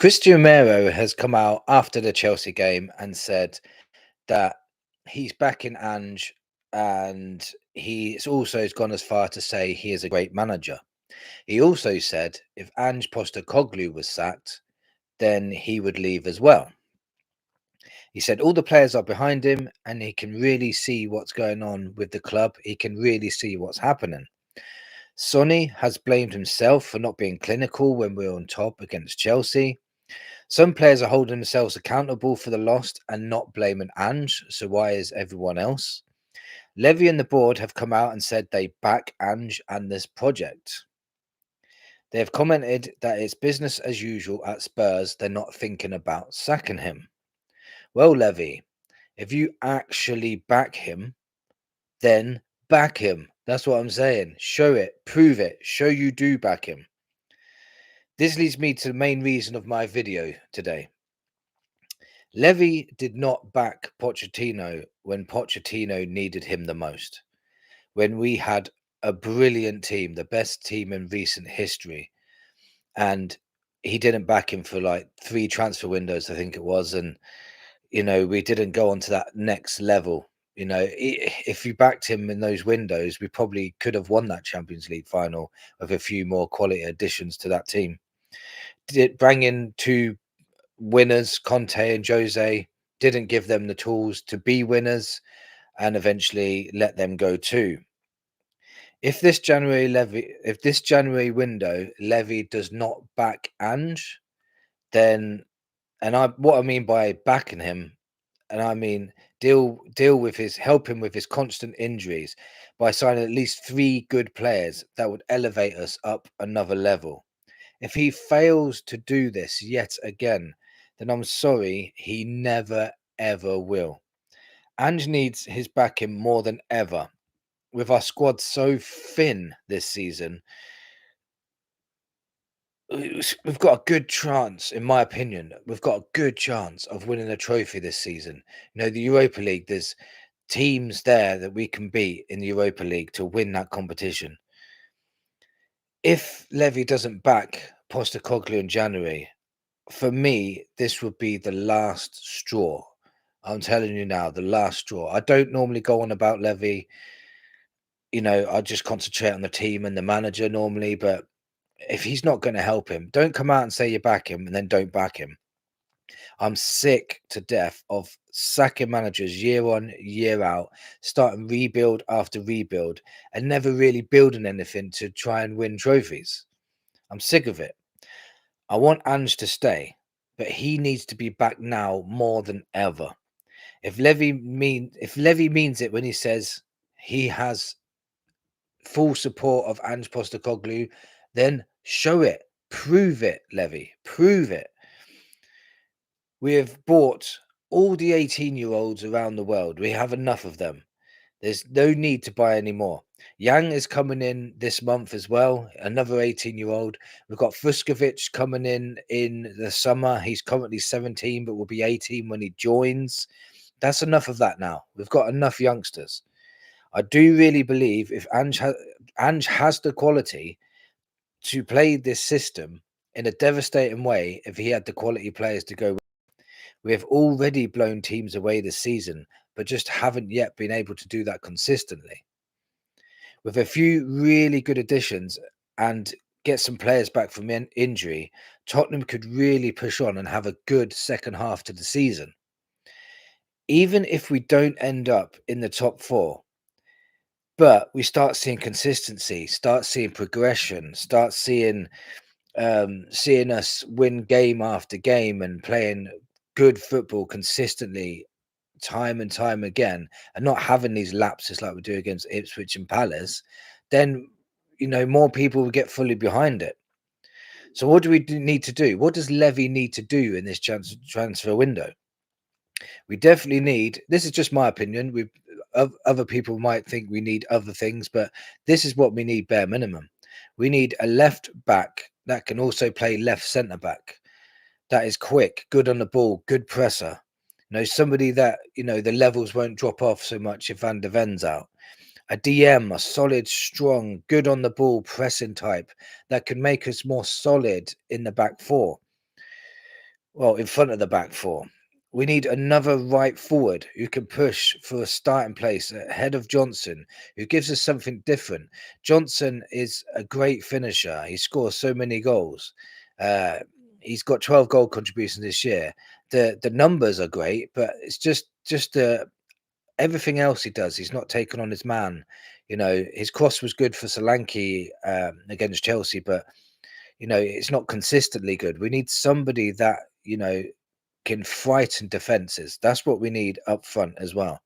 Christian Romero has come out after the Chelsea game and said that he's backing Ange, and he's also gone as far to say he is a great manager. He also said if Ange Postecoglou was sacked, then he would leave as well. He said all the players are behind him and he can really see what's going on with the club. He can really see what's happening. Sonny has blamed himself for not being clinical when we were on top against Chelsea. Some players are holding themselves accountable for the loss and not blaming Ange, so why is everyone else? Levy and the board have come out and said they back Ange and this project. They have commented that it's business as usual at Spurs, they're not thinking about sacking him. Well, Levy, if you actually back him, then back him. That's what I'm saying. Show it, prove it, show you do back him. This leads me to the main reason of my video today. Levy did not back Pochettino when Pochettino needed him the most, when we had a brilliant team, the best team in recent history, and he didn't back him for like 3 transfer windows, I think it was, and we didn't go on to that next level. If you backed him in those windows, we probably could have won that Champions League final with a few more quality additions to that team. Did bring in 2 winners, Conte and Jose, didn't give them the tools to be winners and eventually let them go too. If this January window Levy does not back Ange, then what I mean by backing him, and I mean deal with help him with his constant injuries by signing at least 3 good players that would elevate us up another level. If he fails to do this yet again, then I'm sorry, he never ever will. Ange needs his backing more than ever. With our squad so thin this season, we've got a good chance, in my opinion, we've got a good chance of winning a trophy this season. The Europa League, there's teams there that we can beat in the Europa League to win that competition. If Levy doesn't back Postecoglou in January, for me, this would be the last straw. I'm telling you now, the last straw. I don't normally go on about Levy. I just concentrate on the team and the manager normally, but if he's not going to help him, don't come out and say you back him and then don't back him. I'm sick to death of sacking managers year on, year out, starting rebuild after rebuild, and never really building anything to try and win trophies. I'm sick of it. I want Ange to stay, but he needs to be back now more than ever. If Levy means it when he says he has full support of Ange Postecoglou, then show it, prove it, Levy, prove it. We have bought all the 18-year-olds around the world. We have enough of them. There's no need to buy any more. Yang is coming in this month as well, another 18-year-old. We've got Fuskovic coming in the summer. He's currently 17, but will be 18 when he joins. That's enough of that now. We've got enough youngsters. I do really believe if Ange has the quality to play this system in a devastating way, if he had the quality players to go. We have already blown teams away this season, but just haven't yet been able to do that consistently. With a few really good additions and get some players back from injury, Tottenham could really push on and have a good second half to the season. Even if we don't end up in the top 4, but we start seeing consistency, start seeing progression, start seeing us win game after game and playing good football consistently time and time again, and not having these lapses like we do against Ipswich and Palace, then more people will get fully behind it. So what do we need to do? What does Levy need to do in this transfer window? We definitely need, this is just my opinion, other people might think we need other things, but this is what we need bare minimum. We need a left back that can also play left centre back, that is quick, good on the ball, good presser. Somebody that, the levels won't drop off so much if Van der Ven's out. A DM, a solid, strong, good on the ball pressing type that can make us more solid in the back 4. Well, in front of the back four. We need another right forward who can push for a starting place ahead of Johnson, who gives us something different. Johnson is a great finisher. He scores so many goals. Uh, he's got 12 goal contributions this year. The numbers are great, but it's just everything else he does. He's not taken on his man. You know, his cross was good for Solanke against Chelsea, but it's not consistently good. We need somebody that can frighten defenses. That's what we need up front as well.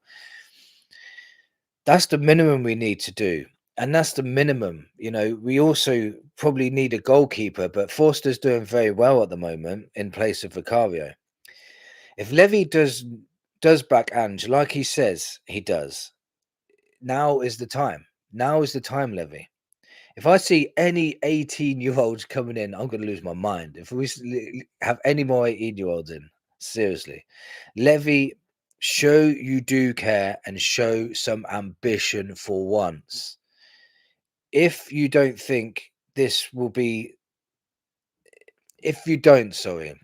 That's the minimum we need to do. And that's the minimum. We also probably need a goalkeeper, but Forster's doing very well at the moment in place of Vicario. If Levy does back Ange like he says he does, now is the time. Now is the time, Levy. If I see any 18-year-olds coming in, I'm going to lose my mind. If we have any more 18-year-olds in, seriously. Levy, show you do care and show some ambition for once. If you don't think this will be, if you don't, sorry,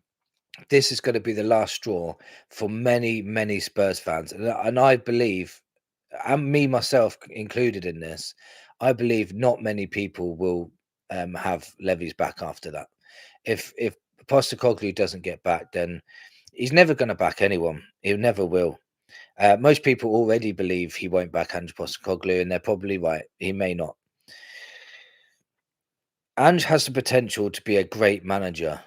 this is going to be the last straw for many, many Spurs fans. And I believe, and me myself included in this, I believe not many people will have Levy's back after that. If Postecoglou doesn't get back, then he's never going to back anyone. He never will. Most people already believe he won't back Ange Postecoglou, and they're probably right. He may not. Ange has the potential to be a great manager,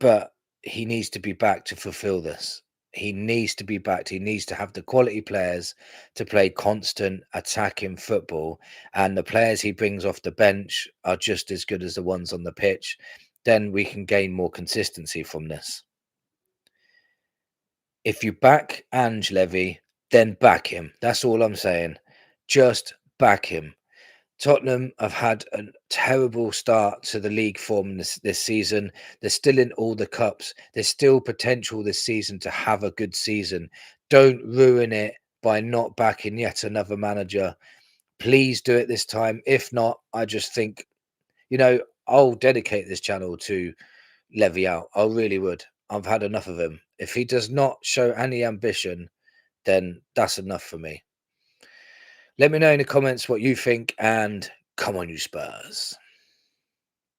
but he needs to be back to fulfill this. He needs to be backed. He needs to have the quality players to play constant attacking football. And the players he brings off the bench are just as good as the ones on the pitch. Then we can gain more consistency from this. If you back Ange Levy, then back him. That's all I'm saying. Just back him. Tottenham have had a terrible start to the league form this season. They're still in all the cups. There's still potential this season to have a good season. Don't ruin it by not backing yet another manager. Please do it this time. If not, I just think, I'll dedicate this channel to Levy out. I really would. I've had enough of him. If he does not show any ambition, then that's enough for me. Let me know in the comments what you think, and come on, you Spurs.